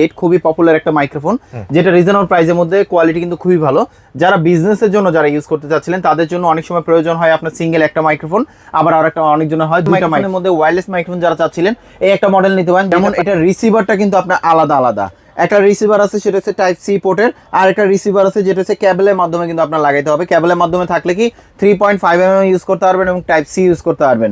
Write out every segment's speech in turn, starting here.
8 খুবই পপুলার একটা মাইক্রোফোন, যেটা রিজনেবল প্রাইসের মধ্যে কোয়ালিটি কিন্তু খুবই ভালো। যারা বিজনেসের জন্য যারা ইউজ করতে চাচ্ছিলেন তাদের জন্য অনেক সময় প্রয়োজন হয় আপনার সিঙ্গেল একটা মাইক্রোফোন, আবার আরেকটা অনেক জন্য হয় দুইটা মাইক্রোফোনের মধ্যে ওয়্যারলেস মাইক্রোফোন যারা চাচ্ছিলেন এই একটা মডেল নিতে পারেন। যেমন এটা রিসিভারটা কিন্তু আপনার আলাদা আলাদা, একটা রিসিভার আছে সেটা হচ্ছে টাইপ সি পোর্টের, আর একটা রিসিভার আছে যেটা হচ্ছে ক্যাবেলের মাধ্যমে কিন্তু আপনার লাগাইতে হবে। ক্যাবেলের মাধ্যমে থাকলে কি 3.5 mm ইউজ করতে পারবেন এবং টাইপ সি ইউজ করতে পারবেন,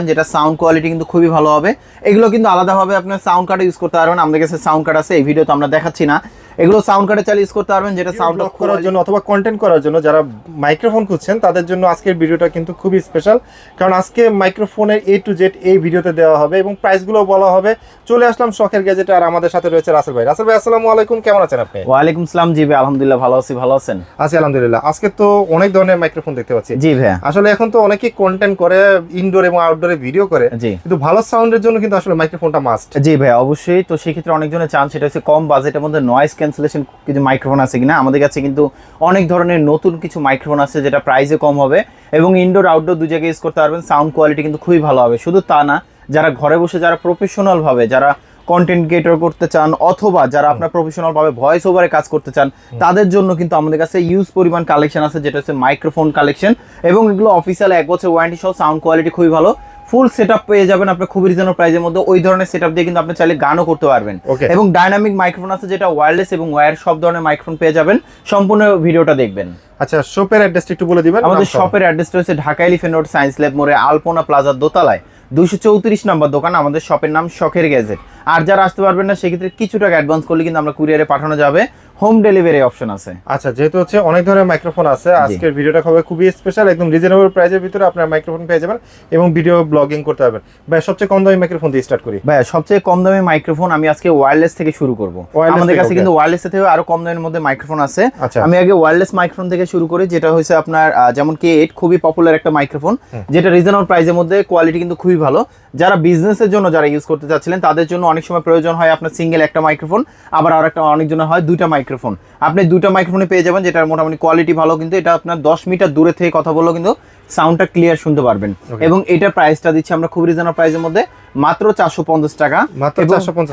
যেটা সাউন্ড কোয়ালিটি কিন্তু খুবই ভালো হবে। এগুলো কিন্তু আলাদাভাবে আপনার সাউন্ড কার্ডে ইউজ করতে পারবেন, আমাদের কাছে সাউন্ড কার্ড আছে, এই ভিডিও তো আমরা দেখাচ্ছি না। এগুলো সাউন্ড কার্ডে চালিয়ে ইউজ করতে পারবেন, যেটা সাউন্ড লক করার জন্য অথবা কন্টেন্ট করার জন্য যারা মাইক্রোফোন খুঁজছেন তাদের জন্য আজকের ভিডিওটা কিন্তু খুবই স্পেশাল, কারণ আজকে মাইক্রোফোনের A to Z এই ভিডিওতে দেওয়া হবে এবং প্রাইসগুলো বলা হবে। চলে আসলাম শখের গ্যাজেটে, আর আমাদের সাথে রয়েছে রাসেল ভাই। রাসেল ভাই আসসালামু আলাইকুম, কেমন আছেন আপনি? ওয়ালাইকুম আসসালাম। জি ভাই আলহামদুলিল্লাহ ভালো আছি, ভালো আছেন? আছি আলহামদুলিল্লাহ। আজকে তো অনেক ধরনের মাইক্রোফোন দেখতে পাচ্ছি। জি ভাই, আসলে এখন তো অনেকেই কন্টেন্ট করে, ইনডোর এবং আউটডোরে ভিডিও করে, কিন্তু ভালো সাউন্ডের জন্য কিন্তু আসলে মাইক্রোফোনটা মাস্ট। জি ভাই অবশ্যই। তো সেক্ষেত্রে অনেকজনের চান সেটা হচ্ছে কম বাজেটের মধ্যে নয়েজ ক্যান্সেলেশন কিছু মাইক্রোফোন আছে কিনা। আমাদের কাছে কিন্তু অনেক ধরনের নতুন কিছু মাইক্রোফোন আছে যেটা প্রাইসে কম হবে এবং ইনডোর আউটডোর দুই জায়গায় ইউজ করতে পারবেন। সাউন্ড কোয়ালিটি কিন্তু খুবই ভালো হবে। শুধু তা না, যারা ঘরে বসে যারা প্রফেশনাল ভাবে যারা কন্টেন্ট ক্রিয়েটর করতে চান অথবা যারা আপনার প্রফেশনাল ভাবে ভয়েস ওভারে কাজ করতে চান তাদের জন্য কিন্তু আমাদের কাছে ইউজ পরিমাণ কালেকশন আছে, যেটা হচ্ছে মাইক্রোফোন কালেকশন। এবং এগুলো অফিসিয়াল 1 বছর ওয়ারেন্টি সহ, সাউন্ড কোয়ালিটি খুবই ভালো, ফুল সেটআপ পেয়ে যাবেন আপনি খুবই রিজনেবল প্রাইসের মধ্যে। ওই ধরনের সেটআপ দিয়ে কিন্তু আপনি চাইলে গানও করতে পারবেন। এবং ডাইনামিক মাইক্রোফোন আছে যেটা ওয়্যারলেস এবং ওয়্যার সব ধরনের মাইক্রোফোন পেয়ে যাবেন। সম্পূর্ণ ভিডিওটা দেখবেন। আচ্ছা, শপের অ্যাড্রেসটা একটু বলে দিবেন। আমাদের শপের অ্যাড্রেসটা হচ্ছে Dhaka elephant road science lab মোড়ে আলপনা প্লাজার দোতলায় 234 নম্বর দোকান। আমাদের শপের নাম শখের গ্যাজেট। আর যারা আসতে পারবেন না সেক্ষেত্রে কিছু টাকা অ্যাডভান্স করলে কিন্তু আমরা কুরিয়ারে পাঠানো যাবে, হোম ডেলিভারি অপশন আছে। আচ্ছা, যেহেতু হচ্ছে অনেক ধরনের মাইক্রোফোন আছে, আজকের ভিডিওটা হবে খুবই স্পেশাল, একদম রিজনেবল প্রাইসের ভিতরে আপনারা মাইক্রোফোন পেয়ে যাবেন এবং ভিডিও ব্লগিং করতে পারবেন। ভাই সবচেয়ে কম দামি মাইক্রোফোন দিয়ে স্টার্ট করি। ভাই সবচেয়ে কম দামি মাইক্রোফোন আমি আজকে ওয়্যারলেস থেকে শুরু করব। আমাদের কাছে কিন্তু ওয়্যারলেস থেকে আরো কম দামের মধ্যে মাইক্রোফোন আছে। আমি আগে ওয়্যারলেস মাইক্রোফোন থেকে শুরু করি, যেটা হচ্ছে আপনার যেমন K8 খুবই পপুলার একটা মাইক্রোফোন, যেটা রিজনেবল প্রাইসের মধ্যে কোয়ালিটি কিন্তু খুবই ভালো। যারা বিজনেসের জন্য যারা ইউজ করতে চাচ্ছিলেন তাদের জন্য অনেক সময় প্রয়োজন হয় আপনার সিঙ্গেল একটা মাইক্রোফোন, আবার আরেকটা অনেক জন্য হয় দুইটা মাইক্রোফোন। আপনি দুইটা মাইক্রোফোনে পেয়ে যাবেন, যেটার মোটামুটি কোয়ালিটি ভালো, কিন্তু এটা আপনার 10 মিটার দূরে থেকে কথা বললেও কিন্তু সাউন্ডটা ক্লিয়ার শুনতে পারবেন। এবং এটার প্রাইসটা দিচ্ছি আমরা খুব রিজনেবল প্রাইসের মধ্যে, মাত্র 450 টাকা।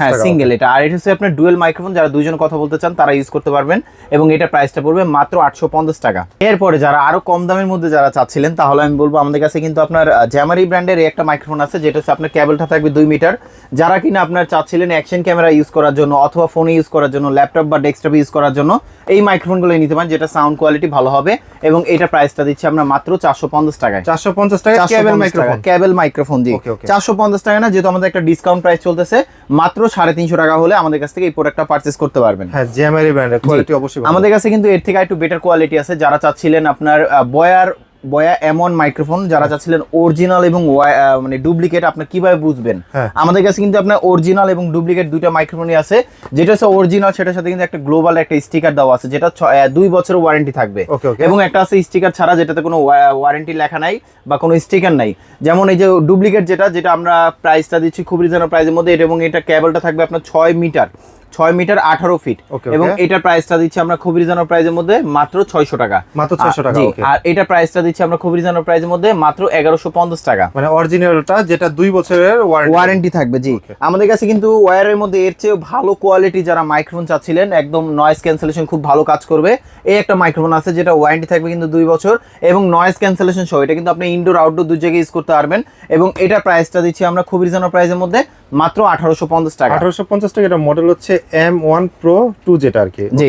হ্যাঁ সিঙ্গেল এটা। আর এটা হচ্ছে আপনার ডুয়েল মাইক্রোফোন, যারা দুইজন কথা বলতে চান তারা ইউজ করতে পারবেন এবং এটা প্রাইসটা পড়বে মাত্র 850 টাকা। এরপরে যারা আরো কম দামের মধ্যে যারা চাচ্ছিলেন তাহলে আমি বলবো আমাদের কাছে কিন্তু আপনার জ্যামারি ব্র্যান্ডের একটা মাইক্রোফোন আছে, যেটা হচ্ছে আপনার কেবলটা থাকবে 2 মিটার। যারা কিনা আপনার চাচ্ছিলেন অ্যাকশন ক্যামেরা ইউজ করার জন্য অথবা ফোনে ইউজ করার জন্য, ল্যাপটপ বা ডেস্কটপে ইউজ করার জন্য এই মাইক্রোফোনগুলো নিতে পারেন, যেটা সাউন্ড কোয়ালিটি ভালো হবে এবং এটা প্রাইসটা দিচ্ছি আমরা মাত্র 450 টাকায়। 450 টাকা কেবল মাইক্রোফোন, কেবল মাইক্রোফোন জি। 450 টাকা না, যেহেতু আমাদের একটা ডিসকাউন্ট প্রাইস চলতেছে, মাত্র 350 টাকা হলে আমাদের কাছ থেকে এই প্রোডাক্টটা পারচেজ করতে পারবেন। হ্যাঁ জ্যামারি ব্র্যান্ডের কোয়ালিটি অবশ্যই ভালো। আমাদের কাছে কিন্তু এর থেকে একটু বেটার কোয়ালিটি আছে। যারা চাচ্ছিলেন আপনার বয়া এমন মাইক্রোফোন, যারা চাচ্ছিলেন অরিজিনাল এবং মানে ডুপ্লিকেট আপনার কিভাবে বুঝবেন, আমাদের কাছে কিন্তু আপনার অরিজিনাল এবং ডুপ্লিকেট দুইটা মাইক্রোফোনই আছে। যেটা হচ্ছে অরিজিনাল সেটার সাথে কিন্তু একটা গ্লোবাল একটা স্টিকার দেওয়া আছে, যেটা 2 বছরের ওয়ারেন্টি থাকবে। এবং একটা আছে স্টিকার ছাড়া, যেটাতে কোনো ওয়ারেন্টি লেখা নাই বা কোনো স্টিকার নাই। যেমন এই যে ডুপ্লিকেট যেটা আমরা প্রাইসটা দিচ্ছি খুব রিজনেবল প্রাইসের মধ্যে, এবং এটা কেবলটা থাকবে আপনার 6 মিটার 18 ফিট এবং এটার প্রাইসটা দিচ্ছি আমরা খুব রিজনেবল প্রাইসের মধ্যে মাত্র 600 টাকা। মাত্র 600 টাকা। আর এটা প্রাইসটা দিচ্ছি আমরা খুব রিজনেবল প্রাইসের মধ্যে মাত্র 1150 টাকা। মানে অরিজিনালটা যেটা 2 বছরের ওয়ারেন্টি থাকবে জি। আমাদের কাছে কিন্তু ওয়্যারের মধ্যে এর চেয়ে ভালো কোয়ালিটি যারা মাইক্রোফোন চাচ্ছিলেন, একদম নয়েজ ক্যান্সেলেশন খুব ভালো কাজ করবে, এই একটা মাইক্রোফোন আছে যেটা ওয়ারেন্টি থাকবে কিন্তু 2 বছর এবং নয়েজ ক্যান্সেলেশন সহ। এটা কিন্তু আপনি ইনডোর আউটডোর দুই জায়গায় ইউজ করতে পারবেন এবং এটা প্রাইসটা দিচ্ছি আমরা খুব রিজনেবল প্রাইসের মধ্যে মাত্র 1850 টাকা। 1850 টাকা। এটা মডেল হচ্ছে M1 Pro 2 যেটা আর কি। জি,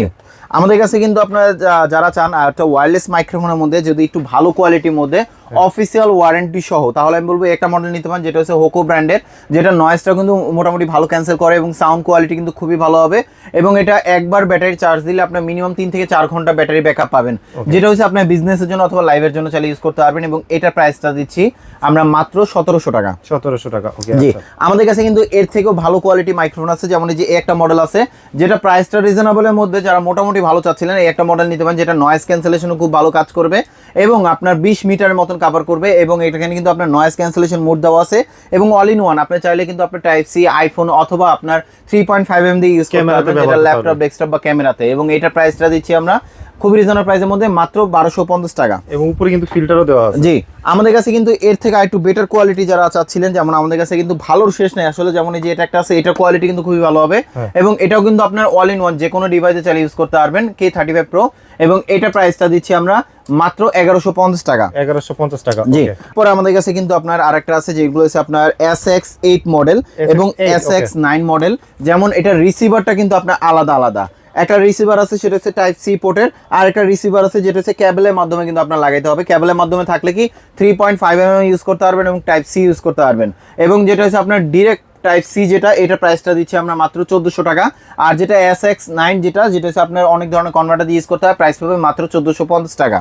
আমাদের কাছে কিন্তু আপনারা যারা চান একটা ওয়্যারলেস মাইক্রোফোনের মধ্যে যদি একটু ভালো কোয়ালিটির মধ্যে অফিসিয়াল ওয়ারেন্টি সহ, তাহলে আমি বলবো একটা মডেল নিতে পারেন, যেটা হচ্ছে হোকো ব্র্যান্ডের, যেটা নয়েজটা কিন্তু মোটামুটি ভালো ক্যান্সেল করে এবং সাউন্ড কোয়ালিটি কিন্তু খুবই ভালো হবে। এবং এটা একবার ব্যাটারি চার্জ দিলে আপনার মিনিমাম 3 থেকে 4 ঘন্টা ব্যাটারি ব্যাকআপ পাবেন, যেটা হচ্ছে আপনার বিজনেসের জন্য অথবা লাইভের জন্য চালিয়ে ইউজ করতে পারবেন। এবং এটা প্রাইসটা দিচ্ছি আমরা মাত্র 1700 টাকা। 1700 টাকা ওকে। জি, আমাদের কাছে কিন্তু এর থেকেও ভালো কোয়ালিটি মাইক্রোফোন আছে, যেমন এই যে একটা মডেল আছে যেটা প্রাইসটা রিজনেবলের মধ্যে, যারা মোটামুটি ভালো চাচ্ছিলেন এই একটা মডেল নিতে পারেন, যেটা নয়েজ ক্যান্সেলেশনও খুব ভালো কাজ করবে এবং আপনার 20 মিটারের মতন কভার করবে। এবং এখানে কিন্তু আপনার নয়েজ ক্যান্সেলেশন মোড দেওয়া আছে এবং অল ইন ওয়ান। আপনি চাইলে কিন্তু আপনার টাইপ সি আইফোন অথবা আপনার 3.5 mm দিয়ে ইউজ করতে পারবেন, যেটা ল্যাপটপ ডেস্কটপ বা ক্যামেরাতে। এবং এটা প্রাইসটা দিচ্ছি আমরা খুবই রিজনেবল প্রাইসের মধ্যে মাত্র 1250 টাকা। এবং উপরে কিন্তু ফিল্টারও দেওয়া আছে। জি, আমাদের কাছে কিন্তু এর থেকে আরেকটু বেটার কোয়ালিটি যারা চাচ্ছিলেন, যেমন আমাদের কাছে কিন্তু ভালোর শেষ নেই আসলে, যেমন এই যে এটা একটা আছে, এটার কোয়ালিটি কিন্তু খুবই ভালো হবে এবং এটাও কিন্তু আপনার অল ইন ওয়ান যে কোনো ডিভাইসে চালিয়ে ইউজ করতে পারবেন K35 Pro এবং এটা প্রাইসটা দিচ্ছি আমরা মাত্র 1150 টাকা। 1150 টাকা। জি, পরে আমাদের কাছে কিন্তু আপনার আরেকটা আছে যেগুলো হচ্ছে আপনার SX8 মডেল এবং SX9 মডেল। যেমন এটা রিসিভারটা কিন্তু আপনার আলাদা আলাদা, একটা রিসিভার আছে সেটা হচ্ছে টাইপ সি পোর্টের, আর একটা রিসিভার আছে যেটা হচ্ছে ক্যাবেলের মাধ্যমে কিন্তু আপনার লাগাইতে হবে। ক্যাবেলের মাধ্যমে থাকলে কি 3.5 ইউজ করতে পারবেন এবং টাইপ সি ইউজ করতে পারবেন। এবং যেটা হচ্ছে আপনার ডিরেক্ট টাইপ সি যেটা, এটা প্রাইসটা দিচ্ছি আমরা মাত্র 1400 টাকা। আর যেটা SX9 যেটা হচ্ছে আপনার অনেক ধরনের কনভার্টার দিয়ে ইউজ করতে হয়, প্রাইস পাবে মাত্র 1450 টাকা।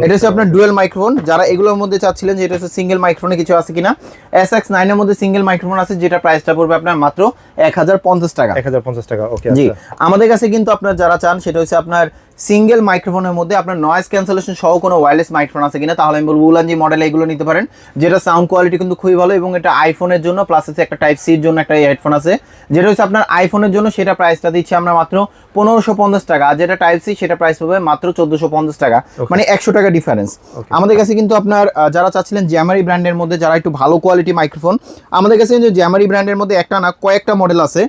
এটা হচ্ছে আপনার ডুয়াল মাইক্রোফোন, যারা এগুলোর মধ্যে চাচ্ছিলেন যে এটা হচ্ছে সিঙ্গেল মাইক্রোফোনে কিছু আছে কিনা, SX9 এর মধ্যে সিঙ্গেল মাইক্রোফোন আছে যেটা প্রাইসটা পড়বে আপনার মাত্র 1050 টাকা। 1050 টাকা। ওকে। জি, আমাদের কাছে কিন্তু আপনার যারা চান সেটা হচ্ছে আপনার সিঙ্গেল মাইক্রোফোনের মধ্যে আপনার নয়েজ ক্যান্সেলেশন সহ কোনো ওয়্যারলেস মাইক্রোফোন আছে কিনা, তাহলে আমি বলবো উলানজি মডেল এগুলো নিতে পারেন, যেটা সাউন্ড কোয়ালিটি কিন্তু খুবই ভালো এবং এটা আইফোনের জন্য, প্লাস হচ্ছে একটা টাইপ সির জন্য একটা হেডফোন আছে যেটা হচ্ছে আপনার আইফোনের জন্য, সেটা প্রাইসটা দিচ্ছি আমরা মাত্র 1550 টাকা। আর যেটা টাইপ সি সেটা প্রাইস পাবে মাত্র 1450 টাকা, মানে 100 টাকা ডিফারেন্স। আমাদের কাছে কিন্তু আপনার যারা চাচ্ছিলেন জ্যামারি ব্র্যান্ডের মধ্যে যারা একটু ভালো কোয়ালিটি মাইক্রোফোন, আমাদের কাছে কিন্তু জ্যামারি ব্র্যান্ডের মধ্যে একটা না কয়েকটা মডেল আছে।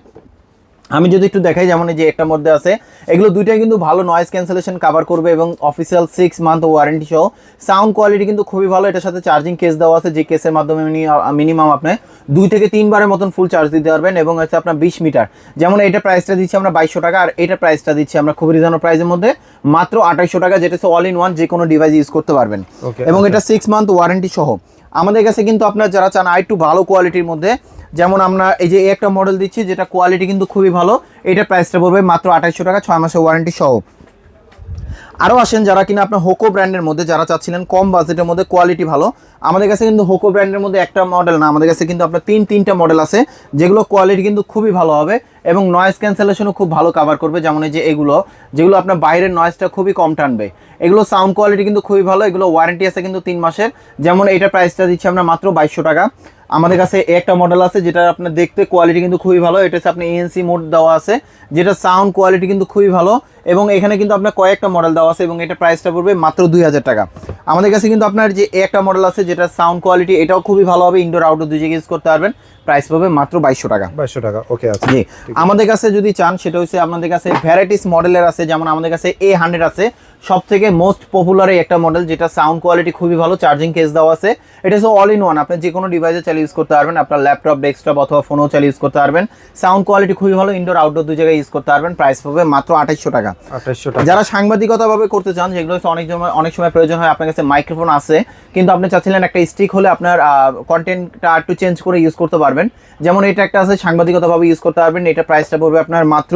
আমি যদি একটু দেখাই, যেমন এই যে একটা মধ্যে আছে, এগুলো দুইটাই কিন্তু ভালো নয়েজ ক্যান্সেলেশন কভার করবে এবং অফিসিয়াল 6 মান্থ ওয়ারেন্টি সহ। সাউন্ড কোয়ালিটি কিন্তু খুবই ভালো, এটার সাথে চার্জিং কেস দেওয়া আছে যে কেসের মাধ্যমে মিনিমাম আপনি 2 থেকে 3 বারের মতন ফুল চার্জ দিতে পারবেন এবং হচ্ছে আপনার 20 মিটার। যেমন এটা প্রাইসটা দিচ্ছি আমরা 2200 টাকা, আর এটা প্রাইসটা দিচ্ছি আমরা খুবই রিজনেবল প্রাইসের মধ্যে মাত্র 2800 টাকা, যেটা হচ্ছে অল ইন ওয়ান যে কোনো ডিভাইস ইউজ করতে পারবেন এবং এটা 6 মান্থ ওয়ারেন্টি সহ। আমাদের কাছে কিন্তু আপনার যারা চান আর একটু ভালো কোয়ালিটির মধ্যে, যেমন আমরা এই যে একটা মডেল দিচ্ছি যেটা কোয়ালিটি কিন্তু খুবই ভালো, এটা প্রাইসটা পড়বে মাত্র 2800 টাকা 6 মাসের ওয়ারেন্টি সহ। আরও আসেন যারা কিনা আপনার হোকো ব্র্যান্ডের মধ্যে যারা চাচ্ছিলেন কম বাজেটের মধ্যে কোয়ালিটি ভালো, আমাদের কাছে কিন্তু হোকো ব্র্যান্ডের মধ্যে একটা মডেল না, আমাদের কাছে কিন্তু আপনার তিনটা মডেল আছে যেগুলো কোয়ালিটি কিন্তু খুবই ভালো হবে এবং নয়েজ ক্যান্সেলেশনও খুব ভালো কভার করবে। যেমন এই যে এগুলো যেগুলো আপনার বাইরের নয়েজটা খুবই কম টানবে, এগুলো সাউন্ড কোয়ালিটি কিন্তু খুবই ভালো, এগুলো ওয়ারেন্টি আছে কিন্তু 3 মাসের। যেমন এইটা প্রাইসটা দিচ্ছি আমরা মাত্র 2200 টাকা। আমাদের কাছে একটা মডেল আছে যেটা আপনার দেখতে কোয়ালিটি কিন্তু খুবই ভালো, এটা হচ্ছে আপনার ANC মোড দেওয়া আছে যেটা সাউন্ড কোয়ালিটি কিন্তু খুবই ভালো এবং এখানে কিন্তু আপনার কয়েকটা মডেল দেওয়া আছে এবং এটা প্রাইসটা পড়বে মাত্র 2000 টাকা। আমাদের কাছে কিন্তু আপনার যে একটা মডেল আছে যেটা সাউন্ড কোয়ালিটি এটাও খুবই ভালো হবে, ইনডোর আউটডোর দুই জায়গায় ইউজ করতে পারবেন, প্রাইস পাবে মাত্র 2200 টাকা। 2200 টাকা। ওকে আছে। জি, আমাদের কাছে যদি চান সেটা হচ্ছে আপনাদের কাছে ভ্যারাইটিস মডেলের আছে, যেমন আমাদের কাছে A100 আছে, সব থেকে মোস্ট পপুলার একটা মডেল যেটা সাউন্ড কোয়ালিটি খুবই ভালো, চার্জিং কেস দেওয়া আছে, এটা হচ্ছে অল ইন ওয়ান, আপনি যে কোনো ডিভাইসে চালিয়ে ইউজ করতে পারবেন, আপনার ল্যাপটপ ডেস্কটপ অথবা ফোনও চালিয়ে ইউজ করতে পারবেন, সাউন্ড কোয়ালিটি খুবই ভালো, ইনডোর আউটডোর দুই জায়গায় ইউজ করতে পারবেন, প্রাইস পাবে মাত্র 2800 টাকা। 2800 টাকা। যারা সাংবাদিকতা ভাবে করতে চান, যেগুলো হচ্ছে অনেক সময় প্রয়োজন হয়, আপনার কাছে মাইক্রোফোন আছে কিন্তু আপনি চাচ্ছিলেন একটা স্টিক হলে আপনার কন্টেন্টটা একটু চেঞ্জ করে ইউজ করতে পারবেন, যেমন এটা একটা আছে সাংবাদিকতা ভাবে ইউজ করতে পারবেন, এটা প্রাইসটা পড়বে আপনার মাত্র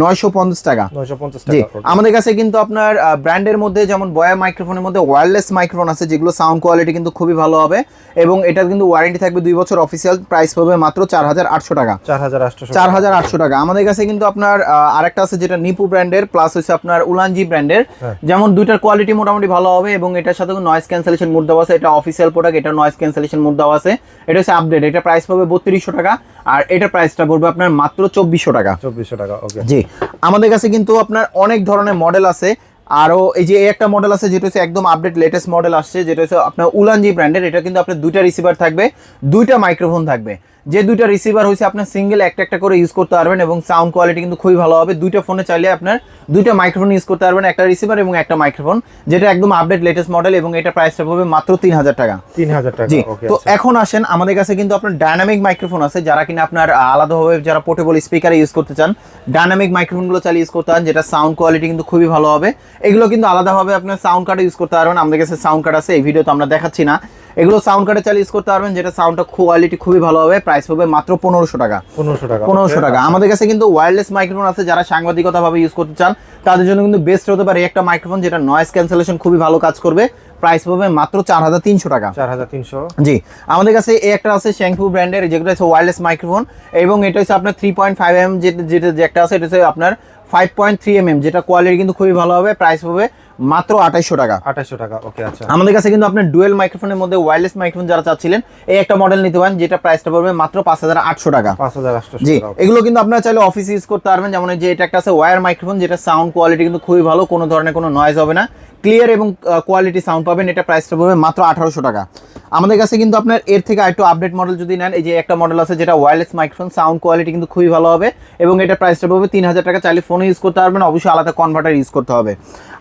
950 টাকা। 950 জি, টাকা। আমাদের কাছে কিন্তু আপনার ব্র্যান্ডের মধ্যে যেমন বয়া মাইক্রোফোনের মধ্যে ওয়্যারলেস মাইক্রোফোন আছে যেগুলো সাউন্ড কোয়ালিটি কিন্তু খুবই ভালো হবে এবং এটা কিন্তু ওয়ারেন্টি থাকবে 2 বছর, অফিসিয়াল প্রাইস পাবে মাত্র 4800 টাকা। 4800 টাকা। আমাদের কাছে কিন্তু আপনার আরেকটা আছে যেটা নিপু ব্র্যান্ডের, প্লাস হচ্ছে আপনার উলানজি ব্র্যান্ডের, যেমন দুইটার কোয়ালিটি মোটামুটি ভালো হবে এবং এটার সাথে নয়েজ ক্যান্সেলেশন মোড দেওয়া আছে, এটা অফিসিয়াল প্রোডাক্ট, এটা নয়েজ ক্যান্সেলেশন মোড দেওয়া আছে, এটা হচ্ছে আপডেট, এটা প্রাইস পাবে 3200 টাকা আর এটা প্রাইসটা পড়বে আপনার মাত্র 2400 টাকা। 2400 টাকা। ওকে। জি, আমাদের কাছে কিন্তু আপনার অনেক ধরনের মডেল আছে, আরও এই যে একটা মডেল আছে যেটা হচ্ছে একদম আপডেট লেটেস্ট মডেল আসছে, যেটা হচ্ছে আপনার উলানজি ব্র্যান্ডের, এটা কিন্তু আপনার 2টা রিসিভার থাকবে, 2টা মাইক্রোফোন থাকবে, যে 2টা রিসিভার হচ্ছে আপনার সিঙ্গেল একটা করে ইউজ করতে পারবেন এবং সাউন্ড কোয়ালিটি কিন্তু খুবই ভালো হবে, 2টা ফোনে চাইলে আপনার 2টা মাইক্রোফোন ইউজ করতে পারবেন, একটা রিসিভার এবং একটা মাইক্রোফোন, যেটা একদম আপডেট লেটেস্ট মডেল এবং এটা প্রাইসটা পড়বে মাত্র 3000 টাকা। 3000 টাকা। জি, তো এখন আসেন আমাদের কাছে কিন্তু আপনার ডায়নামিক মাইক্রোফোন আছে, যারা কিনা আপনার আলাদাভাবে যারা পোর্টেবল স্পিকারে ইউজ করতে চান, ডায়নামিক মাইক্রোফোনগুলো চালিয়ে ইউজ করতে চান, যেটা সাউন্ড কোয়ালিটি কিন্তু খুবই ভালো হবে, এগুলো কিন্তু আলাদাভাবে আপনার সাউন্ড কার্ডে ইউজ করতে পারবেন, আমাদের কাছে সাউন্ড কার্ড আছে, এই ভিডিও তো আমরা দেখাচ্ছি না, এগুলো সাউন্ড কার্ডে চালিয়ে ইউজ করতে পারবেন, যেটা সাউন্ডটা কোয়ালিটি খুবই ভালো হবে, প্রাইস হবে মাত্র 1500 টাকা। 1500 টাকা। আমাদের কাছে কিন্তু ওয়্যারলেস মাইক্রোফোন আছে, যারা সাংবাদিকতা ভাবে ইউজ করতে চান তাদের জন্য কিন্তু বেস্ট হতে পারে একটা মাইক্রোফোন যেটা নয়েজ ক্যান্সেলেশন খুবই ভালো কাজ করবে, প্রাইস পাবে মাত্র 4300 টাকা। 4300। জি, আমাদের কাছে এই একটা আছে শ্যাংফু ব্র্যান্ডের, যেগুলো হচ্ছে ওয়্যারলেস মাইক্রোফোন এবং এটা হচ্ছে আপনার 3.5 mm যেটা একটা আছে, এটা হচ্ছে আপনার 5.3 mm, যেটা কোয়ালিটি কিন্তু খুবই ভালো হবে, প্রাইস পাবে মাত্র 2800 টাকা। 2800 টাকা, ওকে। আচ্ছা, আমাদের কাছে কিন্তু আপনার ডুয়েল মাইক্রোফোনের মধ্যে ওয়্যারলেস মাইক্রোফোন যারা চাচ্ছিলেন এই একটা মডেল নিতে পারেন, যেটা প্রাইসটা পড়বে মাত্র 5800 টাকা। 5800 জি, টাকা। এগুলো কিন্তু আপনারা চাইলে অফিসে ইউজ করতে পারবেন। যেমন এই যে এটা একটা আছে ওয়্যার মাইক্রোফোন, যেটা সাউন্ড কোয়ালিটি কিন্তু খুবই ভালো, কোনো ধরনের কোনো নয়েজ হবে না, ক্লিয়ার এবং কোয়ালিটি সাউন্ড পাবেন। এটা প্রাইসটা পড়বে মাত্র 1800 টাকা। আমাদের কাছে কিন্তু আপনার এর থেকে আরেকটু আপডেট মডেল যদি নেন, এই যে একটা মডেল আছে যেটা ওয়্যারলেস মাইক্রোফোন, সাউন্ড কোয়ালিটি কিন্তু খুবই ভালো হবে এবং এটা প্রাইসটা পড়বে 3000 টাকা। চাইলে ফোনে ইউজ করতে পারবেন, অবশ্যই আলাদা কনভার্টার ইউজ করতে হবে।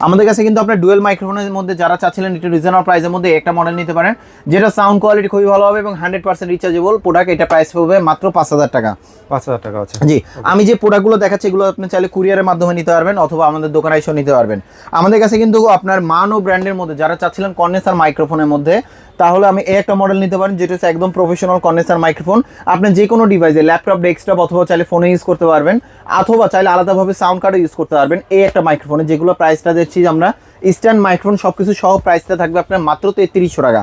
আমাদের কাছে কিন্তু আপনার ডুয়েল মাইক্রোফোনের মধ্যে যারা চাচ্ছিলেন একটু রিজনেবল প্রাইসের মধ্যে একটা মডেল নিতে পারেন, যেটা সাউন্ড কোয়ালিটি খুবই ভালো হবে এবং 100% রিচার্জেবল প্রোডাক্ট। এটা প্রাইস পড়বে মাত্র 5000 টাকা। 5000 টাকা আছে। জি, আমি যে প্রোডাক্টগুলো দেখাচ্ছি এগুলো আপনি চাইলে কুরিয়ারের মাধ্যমে নিতে পারবেন অথবা আমাদের দোকানে এসে নিতে পারবেন। আমাদের কাছে কিন্তু আপনার মান ও ব্র্যান্ডের মধ্যে যারা চাচ্ছিলেন কন্ডেন্সার মাইক্রোফোনের মধ্যে, তাহলে আমি এই একটা মডেল নিতে পারেন, যেটা হচ্ছে একদম প্রফেশনাল কন্ডেন্সার মাইক্রোফোন। আপনি যে কোনো ডিভাইসে ল্যাপটপ, ডেস্কটপ অথবা চাইলে ফোনে ইউজ করতে পারবেন, অথবা চাইলে আলাদাভাবে সাউন্ড কার্ডও ইউজ করতে পারবেন। এই একটা মাইক্রোফোনে যেগুলো প্রাইসটা দিচ্ছি আমরা, স্ট্যান্ড মাইক্রোফোন সবকিছু সহ প্রাইসটা থাকবে আপনার মাত্র 3300 টাকা।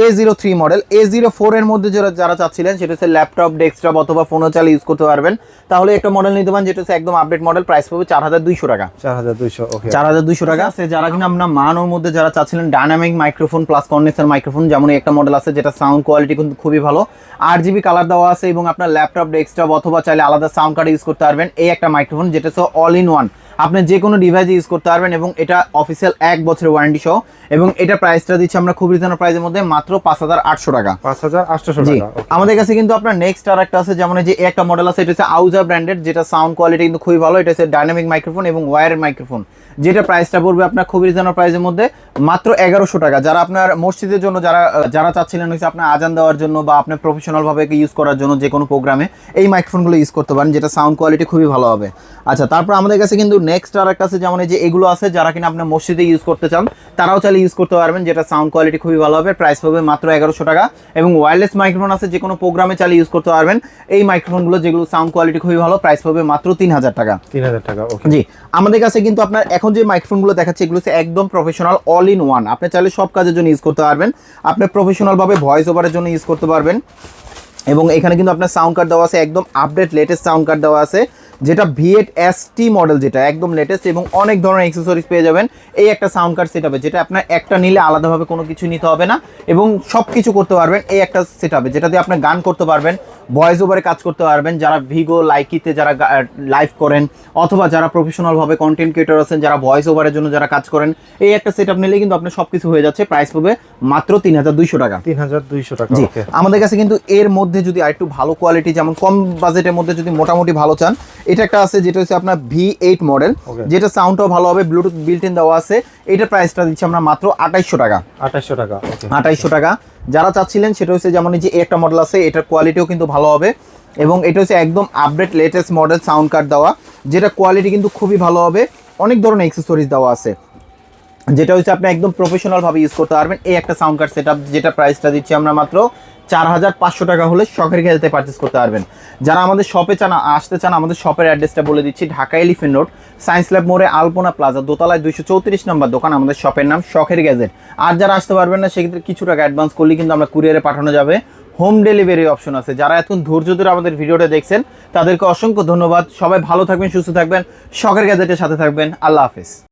A03 model. A04 এর মধ্যে যারা চাচ্ছিলেন সেটা হচ্ছে ল্যাপটপ, ডেস্কটপ অথবা ফোনও চাইলে ইউজ করতে পারবেন, তাহলে একটা মডেল নিতে পারেন, যেটা হচ্ছে একদম আপডেট মডেল, প্রাইস পাবে 4200 টাকা। 4200, ওকে। 4200 টাকা আছে। যারা কিনা আপনার মানোর মধ্যে যারা চাচ্ছিলেন dynamic microphone plus condenser microphone, যেমন একটা মডেল আছে যেটা সাউন্ড কোয়ালিটি কিন্তু খুবই ভালো, 8GB কালার দেওয়া আছে এবং আপনার ল্যাপটপ, ডেস্কটপ অথবা চাইলে আলাদা সাউন্ড কার্ড ইউজ করতে পারবেন। এই একটা মাইক্রোফোন যেটা হচ্ছে অল ইন ওয়ান, আপনি যে কোনো ডিভাইসে ইউজ করতে পারবেন এবং এটা অফিসিয়াল 1 বছরের ওয়ারেন্টি সহ, এবং এটা প্রাইসটা দিচ্ছি আমরা খুব রিজনেবল প্রাইসের মধ্যে মাত্র 5800 টাকা। 5800 জি, টাকা। আমাদের কাছে কিন্তু আপনার নেক্সট আর একটা আছে, যেমন এই যে একটা মডেল আছে, এটা হচ্ছে আউজা ব্র্যান্ডেড, যেটা সাউন্ড কোয়ালিটি কিন্তু খুবই ভালো। এটা হচ্ছে ডাইনামিক মাইক্রোফোন এবং ওয়্যারের মাইক্রোফোন, যেটা প্রাইসটা পড়বে আপনার খুব রিজনেবল প্রাইসের মধ্যে মাত্র 1100 টাকা। যারা আপনার মসজিদের জন্য যারা চাচ্ছিলেন হচ্ছে আপনার আজান দেওয়ার জন্য বা আপনার প্রফেশনাল ভাবে ইউজ করার জন্য যে কোনো প্রোগ্রামে এই মাইক্রোফোনগুলো ইউজ করতে পারেন, যেটা সাউন্ড কোয়ালিটি খুবই ভালো হবে। আচ্ছা, তারপর আমাদের কাছে কিন্তু নেক্সট আর একটা আছে, যেমন এই যে এগুলো আছে, যারা কিনা আপনার মসজিদে ইউজ করতে চান তারাও চাইলে ইউজ করতে পারবেন, যেটা সাউন্ড কোয়ালিটি খুবই ভালো হবে, প্রাইস পাবে মাত্র 1100 টাকা। এবং ওয়্যারলেস মাইক্রোফোন আছে, যে কোনো প্রোগ্রামে চাইলে ইউজ করতে পারবেন এই মাইক্রোফোনগুলো, যেগুলো সাউন্ড কোয়ালিটি খুবই ভালো, প্রাইস পাবে মাত্র 3000 টাকা। 3000 টাকা, ওকে। জি, আমাদের কাছে কিন্তু আপনার এখন যে মাইক্রোফোনগুলো দেখাচ্ছে এগুলো হচ্ছে একদম প্রফেশনাল অল ইন ওয়ান, আপনি চাইলে সব কাজের জন্য ইউজ করতে পারবেন। আপনি প্রফেশনাল ভাবে ভয়েস ওভারের জন্য ইউজ করতে পারবেন এবং এখানে কিন্তু আপনার সাউন্ড কার্ড দেওয়া আছে, একদম আপডেট লেটেস্ট সাউন্ড কার্ড দেওয়া আছে, যেটা V8ST মডেল, যেটা একদম লেটেস্ট এবং অনেক ধরনের অ্যাক্সেসরিজ পেয়ে যাবেন এই একটা সাউন্ড কার্ড সেটআপে, যেটা আপনার একটা নিলে আলাদাভাবে কোনো কিছু নিতে হবে না এবং সব কিছু করতে পারবেন এই একটা সেটআপে, যেটা দিয়ে আপনি গান করতে পারবেন, ভয়েস ওভারে কাজ করতে পারবেন। যারা ভিগো, লাইকিতে যারা লাইভ করেন অথবা যারা প্রফেশনালভাবে কন্টেন্ট ক্রিয়েটর আছেন, যারা ভয়েস ওভারের জন্য যারা কাজ করেন, এই একটা সেটআপ নিলে কিন্তু আপনার সব কিছু হয়ে যাচ্ছে। প্রাইস পাবে মাত্র 3200 টাকা। 3200 টাকা, জি, ওকে। আমাদের কাছে কিন্তু এর মধ্যে যদি আরেকটু ভালো কোয়ালিটি, যেমন কম বাজেটের মধ্যে যদি মোটামুটি ভালো চান, এটা একটা আছে যেটা হচ্ছে আপনার V8 মডেল, যেটা সাউন্ডটাও ভালো হবে, ব্লুটুথ বিল্ট ইন দেওয়া আছে। এটার প্রাইসটা দিচ্ছি আমরা মাত্র 2800 টাকা। 2800 টাকা, ওকে। 2800 টাকা। যারা চাচ্ছিলেন সেটা হচ্ছে যেমন এই যে একটা মডেল আছে, এটার কোয়ালিটিও কিন্তু ভালো হবে এবং এটা হচ্ছে একদম update latest model sound card দেওয়া, যেটা কোয়ালিটি কিন্তু খুবই ভালো হবে, অনেক ধরনের অ্যাক্সেসরিজ দেওয়া আছে, যেটা হচ্ছে আপনি একদম প্রফেশনাল ভাবে ইউজ করতে পারবেন। এই একটা সাউন্ড কার্ড সেটআপ, যেটা প্রাইসটা দিচ্ছি আমরা মাত্র 4500 টাকা হলে শখের গ্যাজেটে পারচেস করতে পারবেন। যারা আমাদের শপে আসতে চান, আমাদের শপের অ্যাড্রেসটা বলে দিচ্ছি, Dhaka elephant road, science lab মোড়ে, আলপনা প্লাজা, দোতলায় 234 নম্বর দোকান, আমাদের শপের নাম শখের গ্যাজেট। আর যারা আসতে পারবেন না সেক্ষেত্রে কিছু টাকা অ্যাডভান্স করলে কিন্তু আমরা কুরিয়ারে পাঠানো যাবে, হোম ডেলিভারি অপশন আছে। যারা এখন ধৈর্য ধরে আমাদের ভিডিওটা দেখছেন তাদেরকে অসংখ্য ধন্যবাদ। সবাই ভালো থাকবেন, সুস্থ থাকবেন, শখের গ্যাজেটের সাথে থাকবেন। আল্লাহ হাফেজ।